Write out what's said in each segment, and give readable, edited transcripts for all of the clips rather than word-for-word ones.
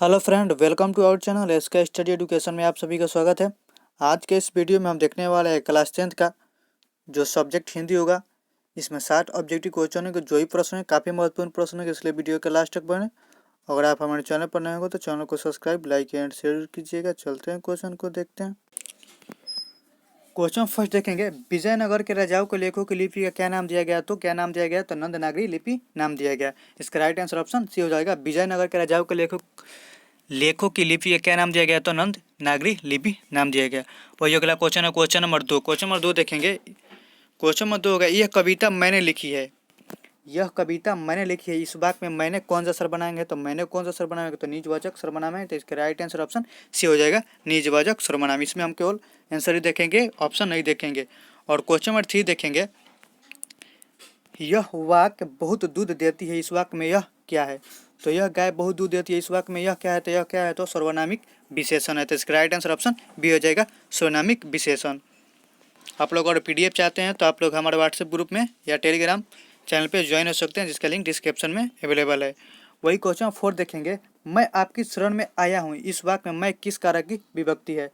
Hello friend, welcome to our channel SK Study Education में आप सभी का स्वागत है। आज के इस वीडियो में हम देखने वाले हैं क्लास 10th का जो सब्जेक्ट हिंदी होगा। इसमें 60 ऑब्जेक्टिव क्वेश्चन है, जो ही प्रश्न है काफ़ी महत्वपूर्ण प्रश्न है, इसलिए वीडियो के लास्ट तक बने। अगर आप हमारे चैनल पर नए हो तो चैनल को सब्सक्राइब, लाइक एंड शेयर कीजिएगा। चलते हैं क्वेश्चन को देखते हैं। क्वेश्चन फर्स्ट देखेंगे, विजयनगर के राजाओं को लेखों की लिपि का क्या नाम दिया गया? तो क्या नाम दिया गया? तो नंद नागरी लिपि नाम दिया गया। इसका राइट आंसर ऑप्शन सी हो जाएगा। विजयनगर के राजाओं को लेखों की लिपि का क्या नाम दिया गया? तो नंद नागरी लिपि नाम दिया गया। वही अगला क्वेश्चन है, क्वेश्चन नंबर 2। क्वेश्चन नंबर 2 देखेंगे। क्वेश्चन नंबर 2 होगा, यह कविता मैंने लिखी है। यह कविता मैंने लिखी है, इस वाक्य में मैंने कौन सा सर्वनाम? तो मैंने कौन सा सर्वनाम है? तो निजवाचक सर्वनाम है। तो इसका राइट आंसर ऑप्शन सी हो जाएगा, निजवाचक सर्वनाम। इसमें हम केवल आंसर ही देखेंगे, ऑप्शन नहीं देखेंगे। और क्वेश्चन नंबर 3 देखेंगे, यह वाक्य बहुत दूध देती है, इस वाक्य में यह क्या है? तो यह गाय बहुत दूध देती है, इस वाक्य में यह क्या है? तो यह क्या है? तो सर्वनामिक विशेषण है। तो इसका राइट आंसर ऑप्शन बी हो जाएगा, सर्वनामिक विशेषण। आप लोग अगर पीडीएफ चाहते हैं तो आप लोग हमारे व्हाट्सएप ग्रुप में या टेलीग्राम चैनल पे ज्वाइन हो सकते हैं, जिसका लिंक डिस्क्रिप्शन में अवेलेबल है। वही क्वेश्चन 4 देखेंगे, मैं आपकी शरण में आया हूँ, इस वाक्य में मैं किस कारक की विभक्ति है?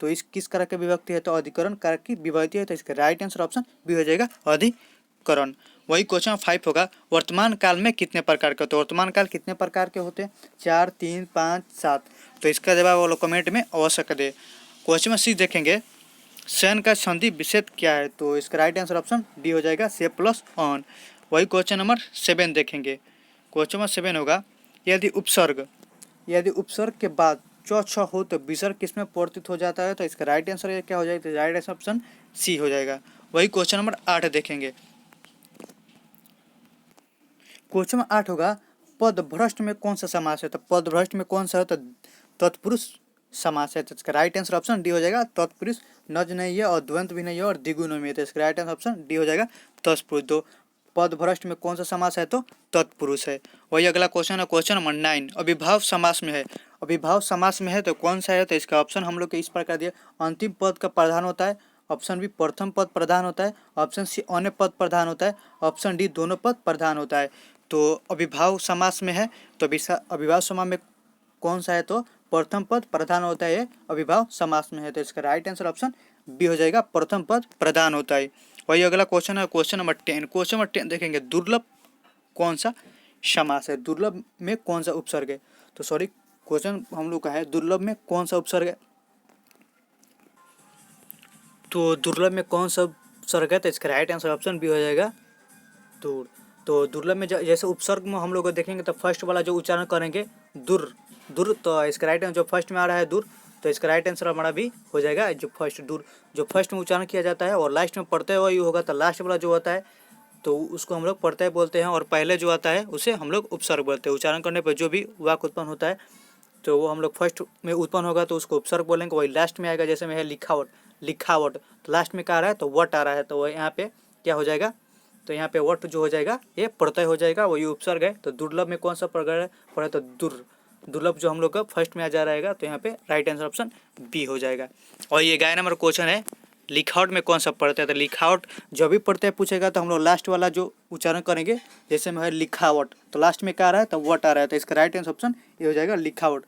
तो इस किस कारक की विभक्ति है? तो अधिकरण कारक की विभक्ति है। तो इसका राइट आंसर ऑप्शन बी हो जाएगा, अधिकरण। वही क्वेश्चन 5 होगा, वर्तमान काल में कितने प्रकार के होते हैं? वर्तमान काल कितने प्रकार के होते हैं? 4, 3, 5, 7। तो इसका जवाब वो लोग कमेंट में अवश्य दे। क्वेश्चन में 6 देखेंगे, शयन का संधि विच्छेद क्या है? तो इसका राइट आंसर ऑप्शन डी हो जाएगा, से प्लस ऑन। वही क्वेश्चन नंबर 7 देखेंगे। क्वेश्चन नंबर 7 होगा, यदि उपसर्ग के बाद छ हो तो विसर्ग किसमें परिवर्तित हो जाता है? तो इसका राइट आंसर क्या हो जाएगा? तो राइट आंसर ऑप्शन सी हो जाएगा। वही क्वेश्चन नंबर 8 देखेंगे। क्वेश्चन नंबर 8 होगा, पदभ्रष्ट में कौन सा समास है? तो पदभ्रष्ट में कौन सा है? तो तत्पुरुष समास है। तो इसका राइट आंसर ऑप्शन डी हो जाएगा, तत्पुरुष। नज नहीं है और द्वंद्व भी नहीं है और द्विगु नहीं है। तो इसका राइट आंसर ऑप्शन डी हो जाएगा, तत्पुरुष। तो पदभ्रष्ट में कौन सा समास है? तो तत्पुरुष है। वही अगला क्वेश्चन है, क्वेश्चन नंबर 9, अविभाव समास में है। अविभाव समास में है तो कौन सा है? तो इसका ऑप्शन हम लोग के इस प्रकार दिया, अंतिम पद का प्रधान होता है, ऑप्शन बी प्रथम पद प्रधान होता है, ऑप्शन सी अन्य पद प्रधान होता है, ऑप्शन डी दोनों पद प्रधान होता है। तो अविभाव समास में है तो अविभाव समास में कौन सा है? तो प्रथम पद प्रधान होता है, अविभाव समास में है। तो इसका राइट आंसर ऑप्शन बी हो जाएगा, प्रथम पद प्रधान होता है। वही अगला क्वेश्चन है, क्वेश्चन नंबर 10। क्वेश्चन नंबर 10 देखेंगे, दुर्लभ कौन सा समास है? दुर्लभ में कौन सा उपसर्ग है? तो सॉरी, क्वेश्चन हम लोग का है दुर्लभ में कौन सा उपसर्ग है? तो दुर्लभ में कौन सा उपसर्ग है? तो इसका राइट आंसर ऑप्शन बी हो जाएगा, दूर। तो दुर्लभ में जैसे उपसर्ग में हम लोग देखेंगे तो फर्स्ट वाला जो उच्चारण करेंगे दुर, दुर। तो इसका राइट आंसर जो फर्स्ट में आ रहा है दूर, तो इसका राइट आंसर हमारा भी हो जाएगा, जो फर्स्ट दूर, जो फर्स्ट में उच्चारण किया जाता है और लास्ट में पढ़ते हुए होगा। तो लास्ट वाला जो होता है तो उसको हम लोग प्रत्यय बोलते हैं, और पहले जो आता है उसे हम लोग उपसर्ग बोलते हैं। उच्चारण करने पर जो भी वाक्य उत्पन्न होता है तो वो हम लोग फर्स्ट में उत्पन्न होगा तो उसको उपसर्ग बोलेंगे। वही लास्ट में आएगा, जैसे में है लिखावट, लिखावट, तो लास्ट में क्या आ रहा है? तो वट आ रहा है, तो वह यहाँ पे क्या हो जाएगा? तो यहाँ पे वट जो हो जाएगा ये प्रत्यय हो जाएगा, वही उपसर्ग है। तो दुर्लभ में कौन सा प्रकार पड़ा? तो दुर्लभ जो हम लोग का फर्स्ट में आ जा रहेगा, तो यहाँ पे राइट आंसर ऑप्शन बी हो जाएगा। और ये 11 नंबर क्वेश्चन है, लिखावट में कौन सा पढ़ता है? तो लिखावट जब भी पढ़ते हैं पूछेगा तो हम लोग लास्ट वाला जो उच्चारण करेंगे, जैसे में है लिखावट, तो लास्ट में क्या आ रहा है? तो वट आ रहा है, तो इसका राइट आंसर ऑप्शन ये हो जाएगा, लिखावट।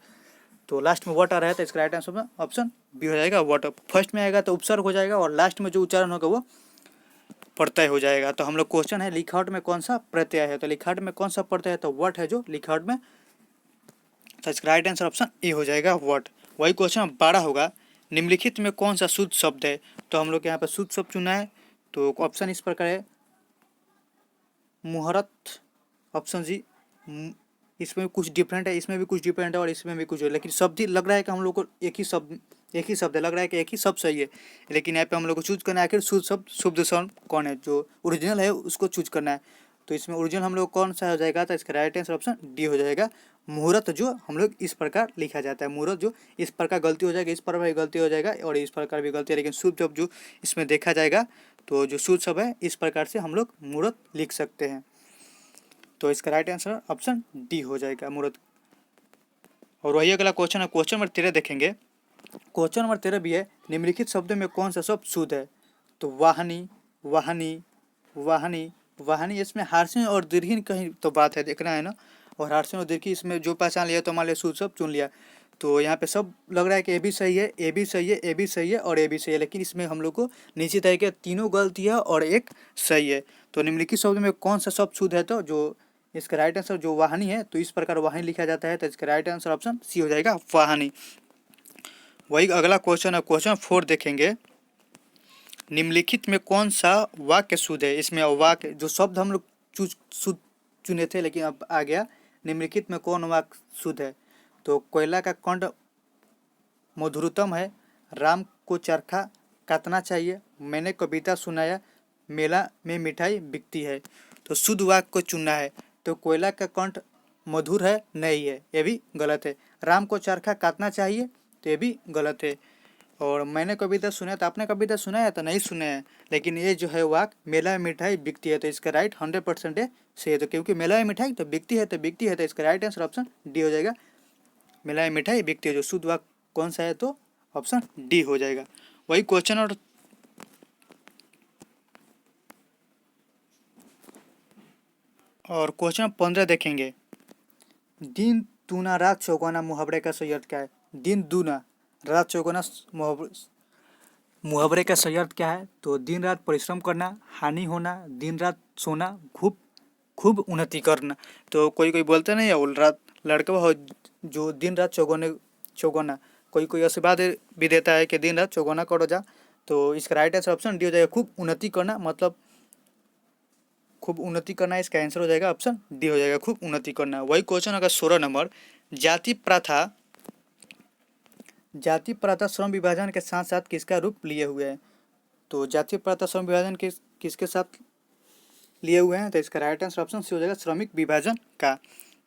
तो लास्ट में वट आ रहा है तो इसका राइट आंसर ऑप्शन बी हो जाएगा, वट। फर्स्ट में आएगा तो उपसर्ग हो जाएगा और लास्ट में जो उच्चारण होगा वो प्रत्यय हो जाएगा। तो हम लोग क्वेश्चन है लिखावट में कौन सा प्रत्यय है? तो लिखावट में कौन सा प्रत्यय है? तो वट है जो लिखावट में। तो इसका राइट आंसर ऑप्शन ए हो जाएगा, वट। वही क्वेश्चन 12 होगा, निम्नलिखित में कौन सा शुद्ध शब्द है? तो हम लोग यहाँ पर शुद्ध शब्द चुना है, तो ऑप्शन इस प्रकार है, मुहूर्त, ऑप्शन जी। इसमें कुछ डिफरेंट है, इसमें भी कुछ डिफरेंट है और इसमें भी कुछ है, लेकिन शब्द ही लग रहा है कि हम लोग को एक ही शब्द लग रहा है कि एक ही शब्द सही है, लेकिन यहाँ पे हम लोग को चूज करना है आखिर शुद्ध शब्द, शुद्ध शब्द कौन है, जो ओरिजिनल है उसको चूज करना है। तो इसमें ओरिजिनल हम लोग कौन सा हो जाएगा? तो इसका राइट आंसर ऑप्शन डी हो जाएगा, मुहूर्त, जो हम लोग इस प्रकार लिखा जाता है। मुहूर्त जो इस प्रकार गलती हो जाएगा, इस प्रकार भी गलती हो जाएगा और इस प्रकार भी गलती है, लेकिन शुद्ध शब्द जो इसमें देखा जाएगा तो जो शुद्ध शब्द है इस प्रकार से हम लोग मुहूर्त लिख सकते हैं। तो इसका राइट आंसर ऑप्शन डी हो जाएगा, मुहूर्त। और वही अगला क्वेश्चन है, क्वेश्चन नंबर 13 देखेंगे। क्वेश्चन नंबर 13 भी है, निम्नलिखित शब्दों में कौन सा शब्द शुद्ध है? तो वाहनी, वाहनी, वाहनी, वाहनी, इसमें हार्सिन और दीर्घिन कहीं तो बात है, देखना है ना। और हर्षण और दीर्घी इसमें जो पहचान लिया तो मान लिया शुद्ध सब चुन लिया। तो यहाँ पे सब लग रहा है कि ए भी सही है, ए भी सही है, ए भी सही है और ए भी सही है, लेकिन इसमें हम लोग को निश्चित है कि तीनों गलती है और एक सही है। तो निम्नलिखित शब्द में कौन सा शब्द शुद्ध है, तो जो इसका राइट आंसर जो वाहनी है, तो इस प्रकार वाहनी लिखा जाता है, तो इसका राइट आंसर ऑप्शन सी हो जाएगा, वाहनी। वही अगला क्वेश्चन है, क्वेश्चन 4 देखेंगे। निम्नलिखित में कौन सा वाक्य शुद्ध है। इसमें वाक्य जो शब्द हम लोग शुद्ध चुने थे, लेकिन अब आ गया निम्नलिखित में कौन वाक्य शुद्ध है। तो कोयला का कंठ मधुरतम है, राम को चरखा काटना चाहिए, मैंने कविता सुनाया, मेला में मिठाई बिकती है। तो शुद्ध वाक्य को चुनना है। तो कोयला का कंठ मधुर है, नहीं है, ये भी गलत है। राम को चरखा काटना चाहिए, तो ये भी गलत है। और मैंने कविता सुना, तो आपने कविता सुना है तो नहीं सुने हैं, लेकिन ये जो है वाक्य मेला में मिठाई बिकती है, तो इसका राइट 100% है सही है। तो क्योंकि मेला में मिठाई तो बिकती है, तो इसका राइट आंसर ऑप्शन डी हो जाएगा, मेला में मिठाई बिकती है। जो शुद्ध वाक्य कौन सा है, तो ऑप्शन डी हो जाएगा। वही क्वेश्चन और क्वेश्चन 15 देखेंगे। दिन दूना रात चौगुना मुहावरे का सही अर्थ क्या है। दिन दूना रात चौगुना मुहावरे का सही अर्थ क्या है। तो दिन रात परिश्रम करना, हानि होना, दिन रात सोना, खूब खूब उन्नति करना। तो कोई बोलते नहीं है रात लड़का हो जो दिन रात चौगुना, कोई आशीर्वाद भी देता है कि दिन रात चौगुना करो जा। तो इसका राइट आंसर ऑप्शन डी हो जाएगा, खूब उन्नति करना, मतलब खूब उन्नति करना, इसका आंसर हो जाएगा ऑप्शन डी हो जाएगा, खूब उन्नति करना। वही क्वेश्चन अगर 16 नंबर, जाति प्रथा श्रम विभाजन के साथ साथ किसका रूप लिए हुए है। तो जाति प्रथा श्रम विभाजन किसके साथ लिए हुए हैं, तो इसका राइट आंसर ऑप्शन सी हो जाएगा, श्रमिक विभाजन का।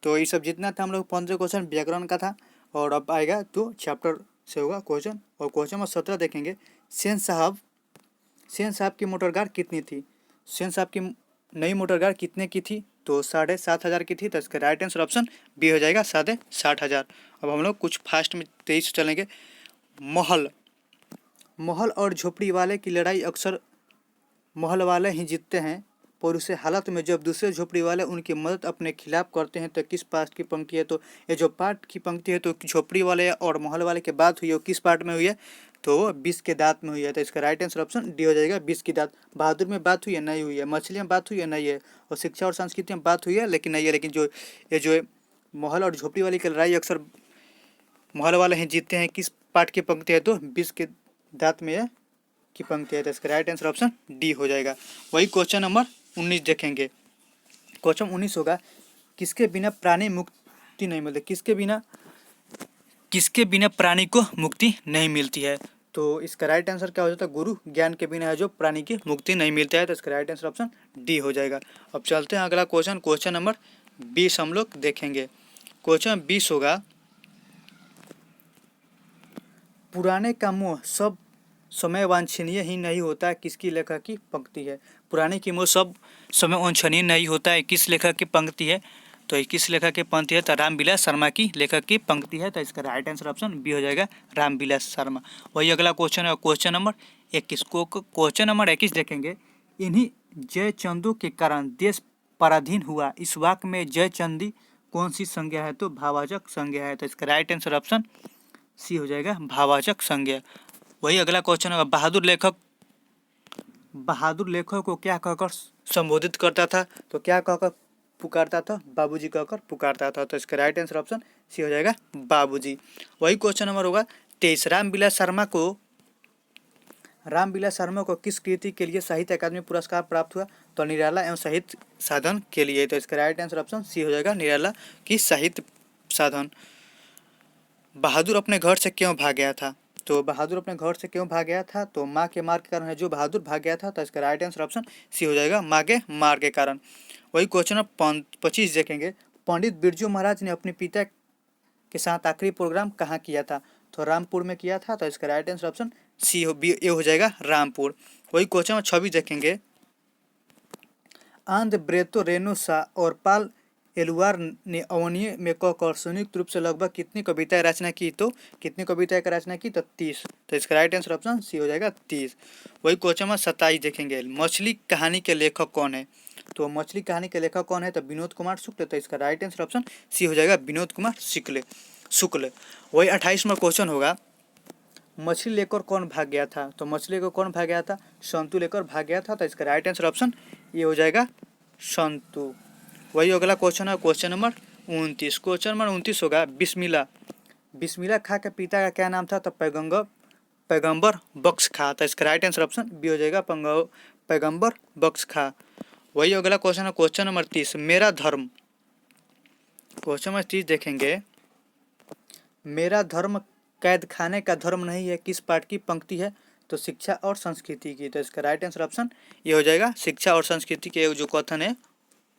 तो ये सब जितना था हम लोग 15 क्वेश्चन व्याकरण का था, और अब आएगा तो चैप्टर से होगा क्वेश्चन। और क्वेश्चन नंबर 17 देखेंगे। सेन साहब की मोटरकार कितनी थी। सेन साहब की नई मोटरकार कितने की थी, तो 7,500 की थी। तो इसका राइट आंसर ऑप्शन बी हो जाएगा, 60,000। अब हम लोग कुछ फास्ट में तेज चलेंगे। महल और झोपड़ी वाले की लड़ाई अक्सर महल वाले ही जीतते हैं, पर उसे हालत में जब दूसरे झोपड़ी वाले उनकी मदद अपने खिलाफ करते हैं, तो किस पाठ की पंक्ति है। तो ये जो पाठ की पंक्ति है, तो झोपड़ी वाले और महल वाले की बात हुई है, किस पार्ट में हुई है, तो 20 के दांत में हुई है। तो इसका राइट आंसर ऑप्शन डी हो जाएगा, 20 की दांत। बहादुर में बात हुई है, नहीं हुई है। मछली में बात हुई है, नहीं है। और शिक्षा और संस्कृति में बात हुई है, लेकिन नहीं है। लेकिन जो महल और झोपड़ी वाली की लड़ाई अक्सर महल वाले ही जीतते हैं, किस पाठ की पंक्ति है, तो 20 के दांत में की पंक्ति है। तो इसका राइट आंसर ऑप्शन डी हो जाएगा। वही क्वेश्चन नंबर 19 देखेंगे। क्वेश्चन 19 होगा, किसके बिना प्राणी मुक्ति नहीं मिलती। किसके बिना प्राणी को मुक्ति नहीं मिलती है। तो इसका राइट आंसर क्या हो जाता है, गुरु ज्ञान के बिना है जो प्राणी की मुक्ति नहीं मिलता है। तो इसका राइट आंसर ऑप्शन डी हो जाएगा। अब चलते हैं अगला क्वेश्चन नंबर 20 हम लोग देखेंगे। क्वेश्चन 20 होगा, पुराने का मोह सब समय वांछनीय ही नहीं होता, किसकी लेखक की पंक्ति है। पुराने की मोह सब समय वांछनीय नहीं होता है, किस लेखक की पंक्ति है। तो किस लेखक की पंक्ति है, तो रामविलास शर्मा की लेखक की पंक्ति है। तो इसका राइट आंसर ऑप्शन बी हो जाएगा, रामविलास शर्मा। वही अगला क्वेश्चन है, क्वेश्चन नंबर 21 को। क्वेश्चन नंबर 21 देखेंगे। इन्हीं जयचंदों के कारण देश पराधीन हुआ, इस वाक्य में जयचंदी कौन सी संज्ञा है, तो भाववाचक संज्ञा है। तो इसका राइट आंसर ऑप्शन सी हो जाएगा, भाववाचक संज्ञा। वही अगला क्वेश्चन है, बहादुर लेखक को क्या कहकर संबोधित करता था, तो क्या कहकर पुकारता था, बाबूजी कहकर पुकारता था। तो इसका राइट आंसर ऑप्शन सी हो जाएगा, बाबूजी। वही क्वेश्चन नंबर होगा 23, रामविलास शर्मा को किस कृति के लिए साहित्य अकादमी पुरस्कार प्राप्त हुआ, तो निराला एवं साहित्य साधन के लिए। तो इसका राइट आंसर ऑप्शन सी हो जाएगा, निराला की साहित्य साधन। बहादुर अपने घर से क्यों भाग गया था, तो बहादुर अपने घर से क्यों भाग गया था, तो माँ के मार के कारण है जो बहादुर भाग गया था। तो इसका राइट आंसर ऑप्शन सी हो जाएगा, माँ के मार के कारण। वही क्वेश्चन 25 देखेंगे। पंडित बिरजू महाराज ने अपने पिता के साथ आखिरी प्रोग्राम कहाँ किया था, तो रामपुर में किया था। तो इसका राइट आंसर ऑप्शन सी हो जाएगा, रामपुर। वही क्वेश्चन 26 देखेंगे। आंध्र ब्रेतो रेणुसा और पाल एलुआर ने अवनीय में कहकर संयुक्त रूप से लगभग कितनी कविताएं रचना की, तो कितनी कविताएं का रचना की, तो 30। तो इसका राइट आंसर ऑप्शन सी हो जाएगा, 30। वही क्वेश्चन 27 देखेंगे। मछली कहानी के लेखक कौन है, तो मछली कहानी के लेखक कौन है? तो विनोद कुमार शुक्ल। तो इसका राइट आंसर ऑप्शन सी हो जाएगा, विनोद कुमार शुक्ल। वही 28वां क्वेश्चन होगा, मछली लेकर कौन भाग गया था? तो मछली लेकर कौन भाग गया था? संतु लेकर भाग गया था। तो इसका राइट आंसर ऑप्शन ये हो जाएगा, संतु। वही अगला क्वेश्चन है, क्वेश्चन नंबर 29। क्वेश्चन नंबर 29 होगा, बिस्मिल्लाह खां के पिता का क्या नाम था? तो पैगंबर बख्श खां। तो इसका राइट आंसर ऑप्शन बी हो जाएगा, पैगंबर बख्श खां। वही अगला क्वेश्चन है, क्वेश्चन नंबर 30, मेरा धर्म। क्वेश्चन नंबर 30 देखेंगे, मेरा धर्म कैद खाने का धर्म नहीं है, किस पाठ की पंक्ति है? तो शिक्षा और संस्कृति की। तो इसका राइट आंसर ऑप्शन ये हो जाएगा, शिक्षा और संस्कृति के जो कथन है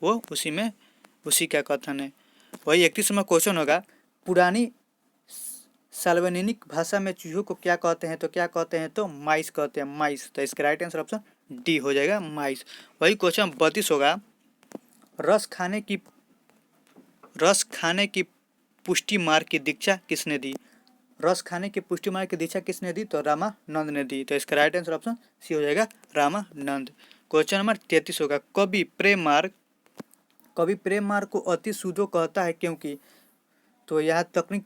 वो उसी का कथन है। वही 31वां क्वेश्चन होगा, पुरानी साल्वनिक भाषा में चूहों को क्या कहते हैं? तो क्या कहते हैं? तो माइस कहते हैं, माइस। तो इसका राइट आंसर ऑप्शन डी हो जाएगा, माइस। वही क्वेश्चन 32 होगा, रस खाने की पुष्टि मार्ग की दीक्षा किसने दी? रस खाने की पुष्टि मार्ग की दीक्षा किसने दी? तो रामानंद ने दी। तो इसका राइट आंसर ऑप्शन सी हो जाएगा, रामानंद। क्वेश्चन नंबर 33 होगा, कवि प्रेम मार्ग को अति सुधो कहता है क्योंकि? तो यहाँ तकनीक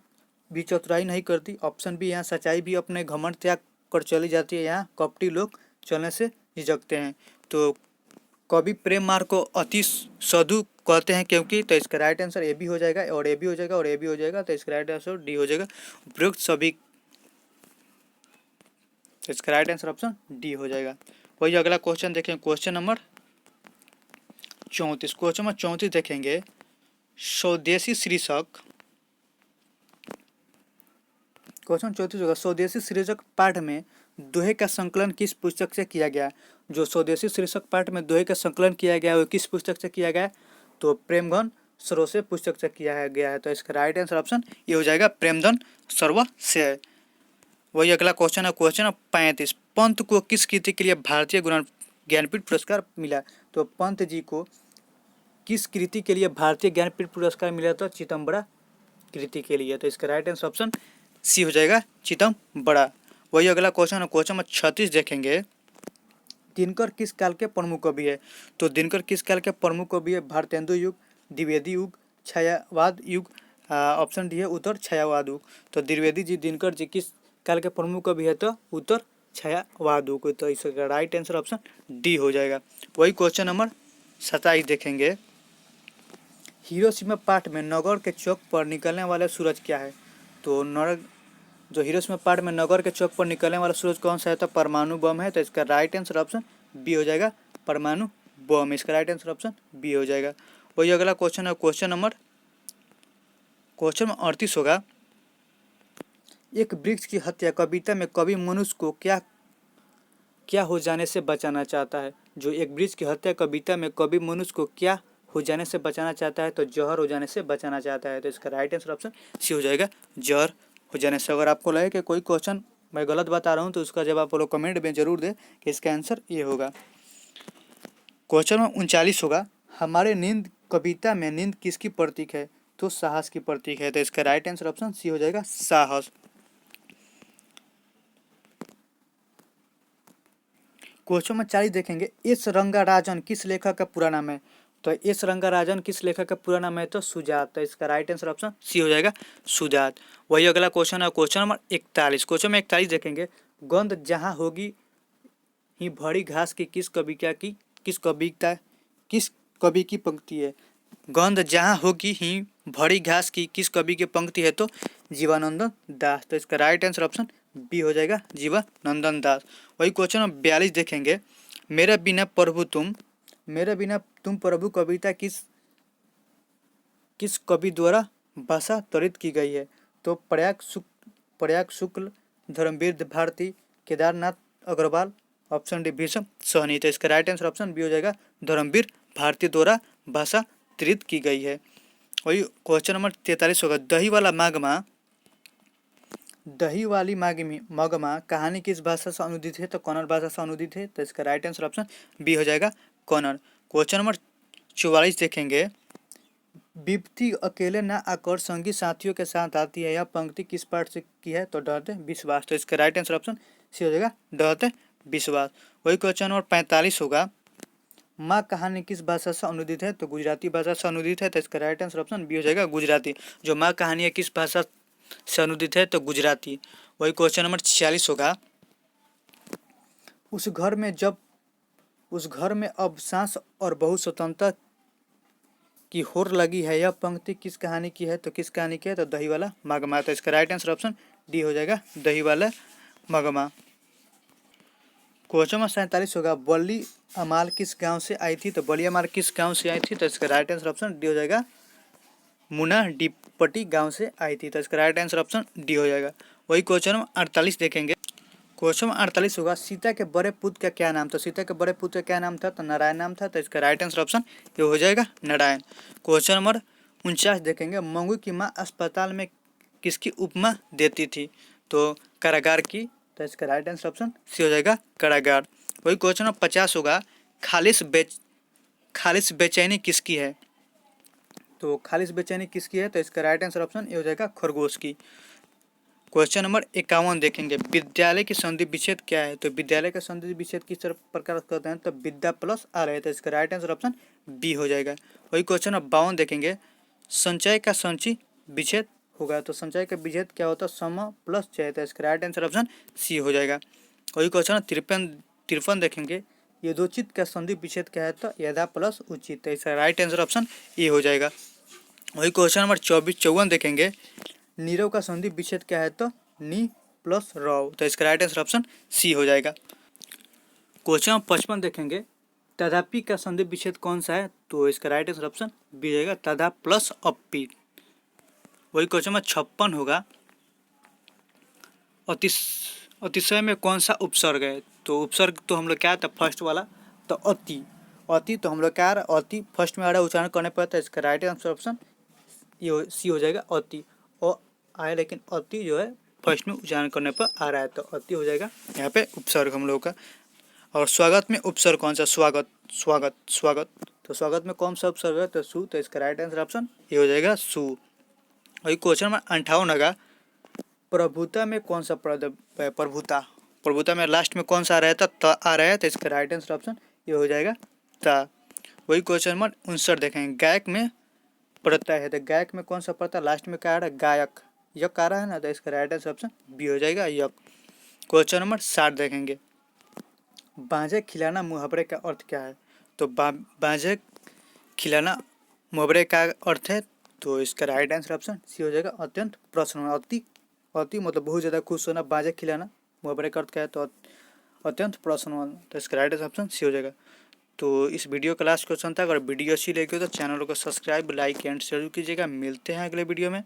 भी चतुराई नहीं करती। ऑप्शन बी, यहाँ सच्चाई भी अपने घमंड त्याग कर चली जाती है, यहाँ कपटी लोग चलने से झिझकते हैं। तो कवि प्रेम मार्ग को अति साधु कहते हैं क्योंकि? तो इसका राइट आंसर ए भी हो जाएगा, और ए भी हो जाएगा, और ए भी हो जाएगा। तो इसका राइट आंसर डी हो जाएगा, उपयुक्त सभी। तो इसका राइट आंसर ऑप्शन डी हो जाएगा। वही अगला क्वेश्चन देखें, क्वेश्चन नंबर 34। क्वेश्चन नंबर 34 देखेंगे, स्वदेशी शीर्षक। क्वेश्चन 34 होगा, स्वदेशी शीर्षक पाठ में दोहे का संकलन किस पुस्तक से किया गया? जो स्वदेशी शीर्षक पाठ में दोहे का संकलन किया गया वो किस पुस्तक से किया गया? तो प्रेमधन सर्व से पुस्तक से किया गया है। तो इसका राइट आंसर ऑप्शन ये हो जाएगा, प्रेमधन सर्व से। वही अगला क्वेश्चन है, क्वेश्चन 35, पंत को किस कृति के लिए भारतीय ज्ञानपीठ पुरस्कार मिला? तो पंत जी को किस कृति के लिए भारतीय ज्ञानपीठ पुरस्कार मिला? तो चिदम्बरा कृति के लिए। तो इसका राइट आंसर ऑप्शन सी हो जाएगा, चिदम्बरा। वही अगला क्वेश्चन है, क्वेश्चन नंबर 36 देखेंगे, दिनकर किस काल के प्रमुख कवि है? तो दिनकर किस काल के प्रमुख कवि है? भारतेंदु युग, द्विवेदी युग, छायावाद युग। ऑप्शन डी है उत्तर छायावाद युग। तो द्विवेदी जी, दिनकर जी किस काल के प्रमुख कवि है? तो उत्तर छायावाद युग। तो इसका राइट आंसर ऑप्शन डी हो जाएगा। वही क्वेश्चन नंबर 27 देखेंगे, हिरोशिमा पाठ में नगर के चौक पर निकलने वाला सूरज क्या है? तो जो हिरोशिमा पाठ में नगर के चौक पर निकलने वाला सूरज कौन सा है? तो परमाणु बम है। तो इसका राइट आंसर ऑप्शन बी हो जाएगा, परमाणु बम। इसका राइट आंसर ऑप्शन बी हो जाएगा। वही अगला क्वेश्चन है, क्वेश्चन नंबर 38 होगा, एक वृक्ष की हत्या कविता में कवि मनुष्य को क्या हो जाने से बचाना चाहता है? जो एक वृक्ष की हत्या कविता में कवि मनुष्य को क्या हो जाने से बचाना चाहता है? तो जहर हो जाने से बचाना चाहता है। तो इसका राइट आंसर ऑप्शन सी हो जाएगा, जहर हो जाने से। अगर आपको लगे कि कोई क्वेश्चन मैं गलत बता रहा हूँ तो उसका जवाब आप लोग कमेंट में जरूर दें कि इसका आंसर ये होगा। क्वेश्चन में 39 होगा, हमारे नींद कविता में नींद किसकी प्रतीक है? तो साहस की प्रतीक है। तो इसका राइट आंसर ऑप्शन सी हो जाएगा, साहस। क्वेश्चन में 40 देखेंगे, एस रंगाराजन किस लेखक का पूरा नाम है? तो एस रंगाराजन किस लेखक का पूरा नाम है? तो सुजात। तो इसका राइट आंसर ऑप्शन सी हो जाएगा, सुजात। वही अगला क्वेश्चन है, क्वेश्चन नंबर 41। क्वेश्चन में 41 देखेंगे, गंध जहाँ होगी ही भरी घास की किस कवि की पंक्ति है? गंध जहाँ होगी ही भरी घास की किस कवि की पंक्ति है? तो जीवानंदन दास। तो इसका राइट आंसर ऑप्शन बी हो जाएगा, जीवानंदन दास। वही क्वेश्चन नंबर 42 देखेंगे, मेरे बिना तुम प्रभु कविता किस कवि द्वारा भाषा त्वरित की गई है? तो प्रयाग शुक्ल, धर्मवीर भारती, केदारनाथ अग्रवाल, ऑप्शन डी भीषम सहनी। तो इसका राइट आंसर ऑप्शन बी हो जाएगा, धर्मवीर भारती द्वारा भाषा त्वरित की गई है। वही क्वेश्चन नंबर 43 होगा, दही वाली मगमा कहानी किस भाषा से अनुदित है? तो कन्नड़ भाषा से अनुदित है। तो इसका राइट आंसर ऑप्शन बी हो जाएगा, कन्नड़। क्वेश्चन नंबर 44 देखेंगे, विपत्ति अकेले न आकर संगी साथियों के साथ आती है, यह पंक्ति किस पाठ से की है? तो डरते विश्वास। तो इसका राइट आंसर ऑप्शन सी हो जाएगा, डरते विश्वास। वही क्वेश्चन नंबर 45 होगा, माँ कहानी किस भाषा से अनुदित है? तो गुजराती भाषा से अनुदित है, तो इसका राइट आंसर ऑप्शन बी हो जाएगा गुजराती। जो माँ कहानी है किस भाषा से अनुदित है? तो गुजराती। वही क्वेश्चन नंबर 46 होगा। उस घर में अब सांस और बहुत स्वतंत्रता की होड़ लगी है, यह पंक्ति किस कहानी की है? तो किस कहानी की है? तो दही वाला मगमा। तो इसका राइट आंसर ऑप्शन डी हो जाएगा दही वाला मगमा। क्वेश्चन नंबर 47 होगा। बली अमाल किस गांव से आई थी? तो बली अमाल किस गांव से आई थी? तो इसका राइट आंसर ऑप्शन डी हो जाएगा मुना डिपटी गांव से आई थी। तो इसका राइट आंसर ऑप्शन डी हो जाएगा। वही क्वेश्चन नंबर 48 देखेंगे। क्वेश्चन 48 होगा। सीता के बड़े पुत्र का क्या नाम था? सीता के बड़े पुत्र का क्या नाम था? तो नारायण नाम था। तो इसका राइट आंसर ऑप्शन ये हो जाएगा नारायण। क्वेश्चन नंबर 49 देखेंगे। मंगू की माँ अस्पताल में किसकी उपमा देती थी? तो कारागार की। तो इसका राइट आंसर ऑप्शन सी हो जाएगा कारागार। वही क्वेश्चन नंबर 50 होगा। खालिस बेचैनी किसकी है? तो खालिस बेचैनी किसकी है? तो इसका राइट आंसर ऑप्शन ये हो जाएगा खरगोश की। क्वेश्चन नंबर 51 देखेंगे। विद्यालय की संधि विच्छेद क्या है? तो विद्यालय का संधि विच्छेद किस प्रकार करते हैं? तो विद्या प्लस आ रहे। तो इसका राइट आंसर ऑप्शन बी हो जाएगा। वही क्वेश्चन नंबर 52 देखेंगे। संचय का संचय विच्छेद होगा। तो संचय का विच्छेद क्या होता है? सम प्लस चय। तो इसका राइट आंसर ऑप्शन सी हो जाएगा। वही क्वेश्चन 53 देखेंगे। यथोचित का संधि विच्छेद क्या है? तो यथा प्लस उचित। तो इसका राइट आंसर ऑप्शन ए हो जाएगा। वही क्वेश्चन नंबर 54 देखेंगे। नीरव का संधि विच्छेद क्या है? तो नी प्लस रव। तो इसका राइट आंसर ऑप्शन सी हो जाएगा। क्वेश्चन नंबर 55 देखेंगे। तथापि का संधि विच्छेद कौन सा है? तो इसका राइट आंसर ऑप्शन बी हो जाएगा तथा प्लस अपी। वही क्वेश्चन नंबर 56 होगा। अतिशय में कौन सा उपसर्ग है? तो उपसर्ग तो हम लोग क्या था फर्स्ट वाला, तो अति। अति तो हम लोग क्या अति फर्स्ट में आ रहा है उच्चारण करने पर। तो इसका राइट आंसर ऑप्शन ये सी हो जाएगा अति। और आए लेकिन अति जो है फर्स्ट में उच्चारण करने पर आ रहा है, तो अति हो जाएगा यहाँ पे उपसर्ग हम लोग का। और स्वागत में उपसर्ग कौन सा? स्वागत स्वागत स्वागत। तो स्वागत में कौन सा उपसर्ग है? तो सु। तो इसका राइट आंसर ऑप्शन ये हो जाएगा सु। वही क्वेश्चन नंबर 58 होगा। प्रभुता में कौन सा प्रभुता में लास्ट में कौन सा आ रहा है? तो आ रहा है। तो इसका राइट आंसर ऑप्शन ये हो जाएगा ता। वही क्वेश्चन नंबर 59 देखेंगे। गायक में प्रत्यय है, तो गायक में कौन सा प्रत्यय लास्ट में क्या आ रहा है? गायक यक आ रहा है ना। तो इसका राइट आंसर ऑप्शन बी हो जाएगा यक। क्वेश्चन नंबर 60 देखेंगे। बाजे खिलाना मुहावरे का अर्थ क्या है? तो बाजे खिलाना मुहावरे का अर्थ है। तो इसका राइट आंसर ऑप्शन सी हो जाएगा अत्यंत प्रसन्न। अति मतलब बहुत ज़्यादा खुश होना। बाजे खिलाना मुहावरे का अर्थ क्या है? तो अत्यंत प्रसन्न होना। तो इसका राइट ऑप्शन सी हो जाएगा। तो इस वीडियो का लास्ट क्वेश्चन था। अगर वीडियो अच्छी लगी हो तो चैनल को सब्सक्राइब लाइक एंड शेयर कीजिएगा। मिलते हैं अगले वीडियो में।